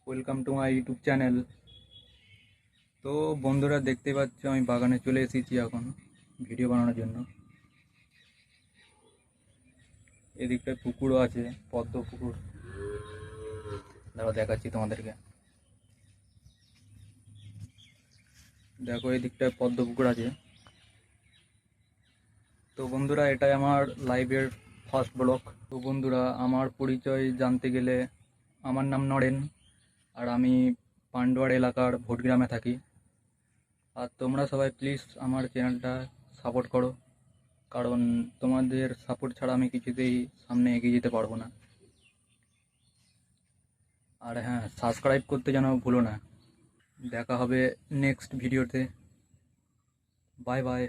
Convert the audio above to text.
Welcome to my YouTube channel. তো বন্ধুরা, দেখতে পাচ্ছ আমি বাগানে চলে এসেছি এখন ভিডিও বানানোর জন্য। এদিকটায় পুকুরও আছে, পদ্ম পুকুর। দেখাচ্ছি তোমাদেরকে। দেখো, এদিকটায় পদ্ম পুকুর আছে। তো বন্ধুরা, এটাই আমার লাইভের ফার্স্ট ব্লগ। তো বন্ধুরা, আমার পরিচয় জানতে গেলে, আমার নাম নরেন, আর আমি পান্ডুয়ার এলাকার ভোটগ্রামে থাকি। আর তোমরা সবাই প্লিজ আমার চ্যানেলটা সাপোর্ট করো, কারণ তোমাদের সাপোর্ট ছাড়া আমি কিছুতেই সামনে এগিয়ে যেতে পারবো না। আর হ্যাঁ, সাবস্ক্রাইব করতে যেন ভুলো না। দেখা হবে নেক্সট ভিডিওতে। Bye bye.